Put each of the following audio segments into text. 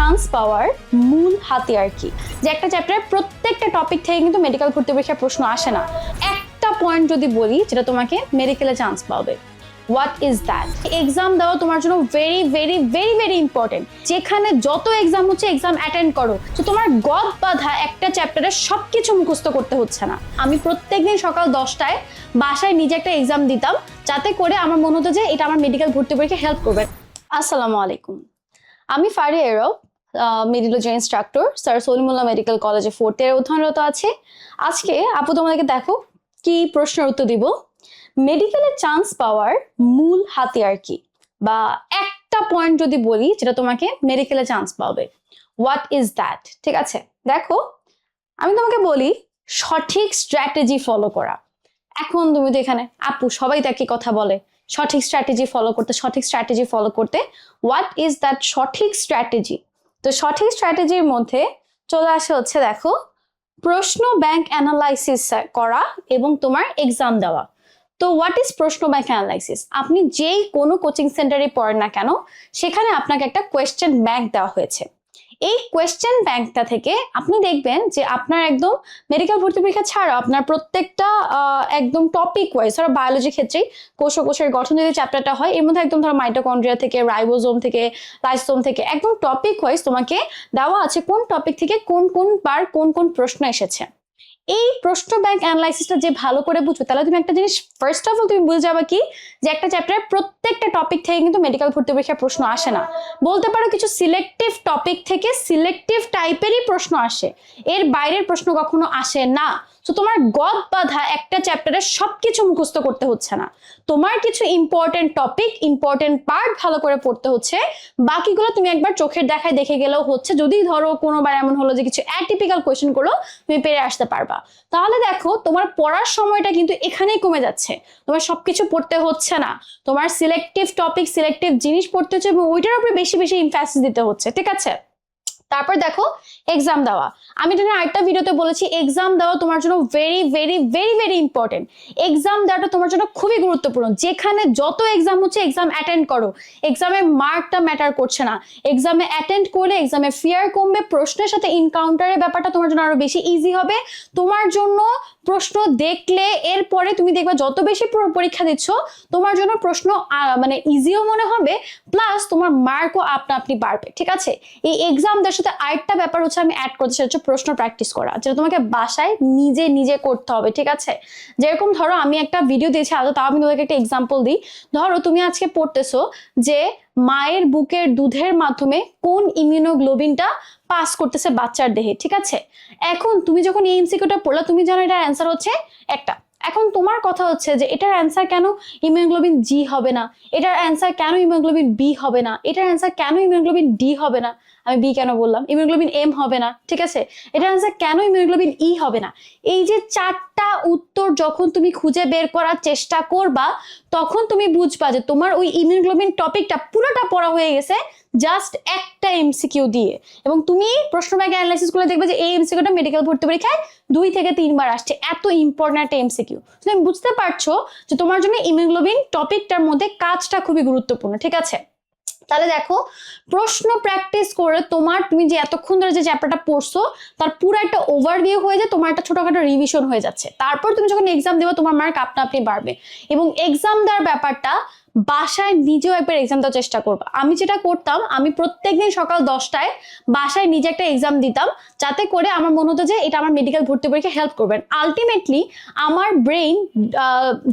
Chance পাওয়ার মূল হাতিয়ার কি? যে একটা চ্যাপ্টারের প্রত্যেকটা টপিক থেকে কিন্তু মেডিকেল ভর্তি পরীক্ষার প্রশ্ন আসে না, একটা পয়েন্ট যদি বলি যেটা তোমাকে মেডিকেলে চান্স পাবে, হোয়াট ইজ দ্যাট? এক্সাম দেওয়া তোমার জন্য very very very very important. যেখানে যত এক্সাম হচ্ছে এক্সাম অ্যাটেন্ড করো, তো তোমার গদ বাঁধা একটা চ্যাপ্টারের সবকিছু মুখস্থ করতে হচ্ছে না। আমি প্রত্যেকদিন সকাল 10টায় বাসায় নিজে একটা এক্সাম দিতাম, যাতে করে আমার মনে হতো যে এটা আমার মেডিকেল ভর্তি পরীক্ষা হেল্প করবে। আসসালামু আলাইকুম, আমি ফারিয়া এরব, মেডিকোলজি ইনস্ট্রাক্টর, স্যার সলিমুল্লাহ মেডিকেল কলেজে 4th ইয়ারে অধ্যয়নরত আছি। আজকে আপু তোমাদেরকে দেখো কি প্রশ্নের উত্তর দিব। মেডিকেলে চান্স পাওয়ার মূল হাতিয়ার কি, বা একটা পয়েন্ট যদি বলি যেটা তোমাকে মেডিকেলে চান্স পাবে, হোয়াট ইজ দ্যাট? ঠিক আছে, দেখো আমি তোমাকে বলি সঠিক স্ট্র্যাটেজি ফলো করা। এখন তুমি তো এখানে আপু সবাই তো একই কথা বলে, সঠিক স্ট্র্যাটেজি ফলো করতে হোয়াট ইজ দ্যাট সঠিক স্ট্র্যাটেজি? তো সঠিক স্ট্র্যাটেজির মধ্যে চলে আসে হচ্ছে দেখো প্রশ্ন ব্যাংক অ্যানালাইসিস করা এবং তোমার এক্সাম দেওয়া। তো হোয়াট ইজ প্রশ্ন ব্যাংক অ্যানালাইসিস? আপনি যেই কোনো কোচিং সেন্টারে পড়েন না কেন, সেখানে আপনাকে একটা কোয়েশ্চেন ব্যাংক দেওয়া হয়েছে। এই কোয়েশ্চেন ব্যাংকটা থেকে আপনি দেখবেন যে আপনার একদম মেডিকেল ভর্তি পরীক্ষা ছাড়াও আপনার প্রত্যেকটা একদম টপিক ওয়াইজ, ধরো বায়োলজির ক্ষেত্রেই কোষের গঠন যদি চ্যাপ্টারটা হয়, এর মধ্যে একদম ধরো মাইটোকন্ড্রিয়া থেকে, রাইবোজোম থেকে, লাইসোম থেকে, একদম টপিক ওয়াইজ তোমাকে দেওয়া আছে কোন টপিক থেকে কোন বার কোন প্রশ্ন এসেছে। এই প্রশ্ন ব্যাংক অ্যানালাইসিসটা যে ভালো করে বুঝবে, তাহলে তুমি একটা জিনিস ফার্স্ট অফ অল তুমি বুঝে যাবে কি, যে একটা চ্যাপ্টারের প্রত্যেকটা টপিক থেকে কিন্তু মেডিকেল ভর্তি পরীক্ষার প্রশ্ন আসে না। বলতে পারো কিছু সিলেক্টিভ টপিক থেকে সিলেক্টিভ টাইপেরই প্রশ্ন আসে, এর বাইরের প্রশ্ন কখনো আসে না। তো তোমার গদ বাঁধা একটা চ্যাপ্টারের সবকিছু মুখস্থ করতে হচ্ছে না, তোমার কিছু ইম্পর্টেন্ট টপিক, ইম্পর্টেন্ট পার্ট ভালো করে পড়তে হচ্ছে। বাকিগুলো তুমি একবার চোখের দেখায় দেখে গেলেও হচ্ছে, যদি ধরো কোনোবার এমন হলো যে কিছু অ্যাটিপিক্যাল কোয়েশ্চেন গুলো তুমি পেরে আসতে পারবা। তাহলে দেখো তোমার পড়ার সময়টা কিন্তু এখানেই কমে যাচ্ছে, তোমার সবকিছু পড়তে হচ্ছে না, তোমার সিলেক্টিভ টপিক, সিলেক্টিভ জিনিস পড়তে হচ্ছে এবং ওইটার উপরে বেশি বেশি ইমফ্যাসিস দিতে হচ্ছে। ঠিক আছে, তারপর দেখো এক্সাম দেওয়া। আমি এটা আরেকটা ভিডিওতে বলেছি, এক্সাম দেওয়া তোমার জন্য very very very very important. Exam দেওয়াটা তোমার জন্য খুবই গুরুত্বপূর্ণ। যেখানে যত এক্সাম হচ্ছে এক্সাম অ্যাটেন্ড করো, এক্সামের মার্কটা ম্যাটার করছে না। এক্সামে অ্যাটেন্ড করলে এক্সামে ফিয়ার কমবে, প্রশ্নের সাথে ইনকাউন্টারের ব্যাপারটা তোমার জন্য আরো বেশি ইজি হবে। তোমার জন্য প্রশ্ন দেখলে এরপরে তুমি দেখবা যত বেশি পরীক্ষা দিচ্ছ, তোমার জন্য প্রশ্ন মানে ইজিও মনে হবে, প্লাস তোমার মার্কও আপনা আপনি বাড়বে। ঠিক আছে, এই এক্সাম দেওয়ার সাথে আরেকটা ব্যাপার হচ্ছে আমি অ্যাড করতে চাই, হচ্ছে প্রশ্ন প্র্যাকটিস করা, যেটা তোমাকে বাসায় নিজে নিজে করতে হবে। ঠিক আছে, যেরকম ধরো আমি একটা ভিডিও দিয়েছি আদৌ, তাও আমি তোমাকে একটা এক্সাম্পল দিই। ধরো তুমি আজকে পড়তেছো যে মায়ের বুকের দুধের মাধ্যমে কোন ইমিউনোগ্লোবিনটা পাস করতেছে বাচ্চার দেহে। ঠিক আছে, এখন তুমি যখন এই এমসিকিউটা পড়লা, তুমি জানো এটার অ্যান্সার হচ্ছে একটা। এখন তোমার কথা হচ্ছে যে এটার অ্যান্সার কেন ইমিউনোগ্লোবিন জি হবে না, এটার অ্যান্সার কেন ইমিউনোগ্লোবিন বি হবে না, এটার অ্যান্সার কেন ইমিউনোগ্লোবিন ডি হবে না, আমি বি কেন বললাম, ইমিউনোগ্লোবিন এম হবে না। ঠিক আছে, এটার অ্যান্সার কেন ইমিউনোগ্লোবিন ই হবে না। এই যে 4টা উত্তর যখন তুমি খুঁজে বের করার চেষ্টা করবা, তখন তুমি বুঝবা যে তোমার ওই ইমিউনোগ্লোবিন টপিকটা পুরোটা পড়া হয়ে গেছে জাস্ট একটা এমসিকিউ দিয়ে। এবং তুমি প্রশ্ন ব্যাংক অ্যানালাইসিস করে দেখবে যে এই এমসিকিউটা মেডিকেল ভর্তি পরীক্ষায় 2 থেকে 3 বার আসছে, এত ইম্পর্টেন্ট একটা এমসিকিউ। তুমি বুঝতে পারছো যে তোমার জন্য ইমিউনোগ্লোবিন টপিকটার মধ্যে কাজটা খুবই গুরুত্বপূর্ণ। ঠিক আছে, তাহলে দেখো প্রশ্ন প্র্যাকটিস করে তুমি যে এতক্ষণ ধরে যে চ্যাপ্টারটা পড়ছো তার পুরো একটা ওভারভিউ হয়ে যায়, তোমার একটা ছোটখাটো রিভিশন হয়ে যাচ্ছে। তারপর তুমি যখন এক্সাম দেবে তোমার মার্ক আপনা আপনি বাড়বে। এবং এক্সাম দেওয়ার ব্যাপারটা বাসায় নিজেও একবার এক্সাম দেওয়ার চেষ্টা করবা। আমি যেটা করতাম, আমি প্রত্যেকদিন সকাল 10টায় বাসায় নিজে একটা এক্সাম দিতাম, যাতে করে আমার মনে হতো যে এটা আমার মেডিকেল ভর্তি পরীক্ষা হেল্প করবেন। আলটিমেটলি আমার ব্রেইন,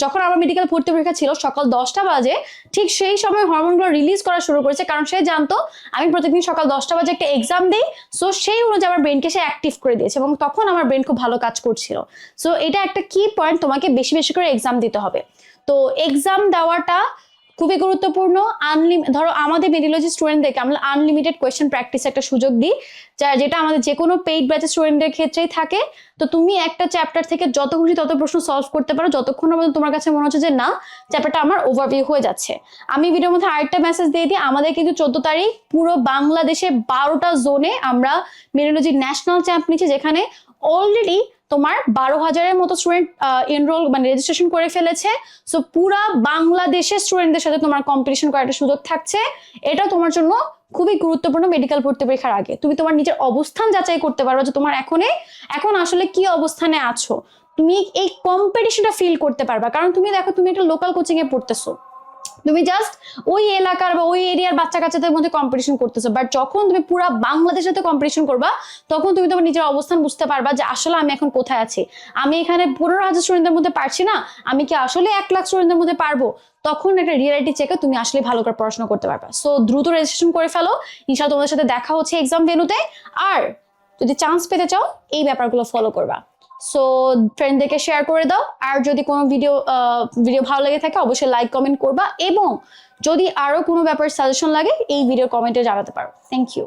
যখন আমার মেডিকেল ভর্তি পরীক্ষা ছিল সকাল 10টা বাজে, ঠিক সেই সময় হরমোনগুলো রিলিজ করা শুরু করেছে, কারণ সে জানতো আমি প্রত্যেকদিন সকাল 10টা বাজে একটা এক্সাম দিই। সো সেই অনুযায়ী আমার ব্রেনকে সে অ্যাক্টিভ করে দিয়েছে এবং তখন আমার ব্রেন খুব ভালো কাজ করছিল। সো এটা একটা কি পয়েন্ট, তোমাকে বেশি বেশি করে এক্সাম দিতে হবে। তো এক্সাম দেওয়াটা খুবই গুরুত্বপূর্ণ। ধরো আমাদের মেডিকোলজি স্টুডেন্টদেরকে আমরা আনলিমিটেড কোয়েশ্চেন প্র্যাকটিস একটা সুযোগ দিই, যেটা আমাদের যে কোনো পেইড ব্যাচের স্টুডেন্টদের ক্ষেত্রেই থাকে। তো তুমি একটা চ্যাপ্টার থেকে যত খুশি তত প্রশ্ন সলভ করতে পারো, যতক্ষণ পর্যন্ত তোমার কাছে মনে হচ্ছে যে না চ্যাপ্টারটা আমার ওভারভিউ হয়ে যাচ্ছে। আমি ভিডিওর মধ্যে আরেকটা মেসেজ দিয়ে দিই, আমাদের কিন্তু 14 তারিখ পুরো বাংলাদেশে 12টা জোনে আমরা মেডিকোলজি ন্যাশনাল চ্যাম্প নিচ্ছি, যেখানে অলরেডি তোমার 12,000-এর মতো স্টুডেন্ট এনরোল মানে রেজিস্ট্রেশন করে ফেলেছে। সো পুরা বাংলাদেশের স্টুডেন্টদের সাথে তোমার কম্পিটিশন করার একটা সুযোগ থাকছে। এটা তোমার জন্য খুবই গুরুত্বপূর্ণ মেডিকেল ভর্তি পরীক্ষার আগে। তুমি তোমার নিজের অবস্থান যাচাই করতে পারো যে তোমার এখন আসলে কি অবস্থানে আছো, তুমি এই কম্পিটিশনটা ফিল করতে পারবা। কারণ তুমি দেখো, তুমি একটা লোকাল কোচিং এ পড়তেছো, তুমি জাস্ট ওই এলাকার বা ওই এরিয়ার বাচ্চা কাচ্চাদের মধ্যে কম্পিটিশন করতেছো, বাট যখন তুমি পুরো বাংলাদেশের সাথে কম্পিটিশন করবা তখন তুমি তোমার নিজের অবস্থান বুঝতে পারবা যে আসলে আমি এখন কোথায় আছি। আমি এখানে 15,000 স্টুডেন্টের মধ্যে পারছি না, আমি কি আসলে 1 লাখ স্টুডেন্টের মধ্যে পারবো? তখন একটা রিয়েলিটি চেকে তুমি আসলে ভালো করে পড়াশোনা করতে পারবা। সো দ্রুত রেজিস্ট্রেশন করে ফেলো, ইনশাআল্লাহ তোমাদের সাথে দেখা হচ্ছে এক্সাম ভেন্যুতে। আর যদি চান্স পেতে চাও এই ব্যাপারগুলো ফলো করবা। সো ফ্রেন্ডদেরকে শেয়ার করে দাও। আর যদি কোনো ভিডিও ভালো লেগে থাকে অবশ্যই লাইক কমেন্ট করবা, এবং যদি আরো কোনো ব্যাপার সাজেশন লাগে এই ভিডিও কমেন্টে জানাতে পারো। Thank you.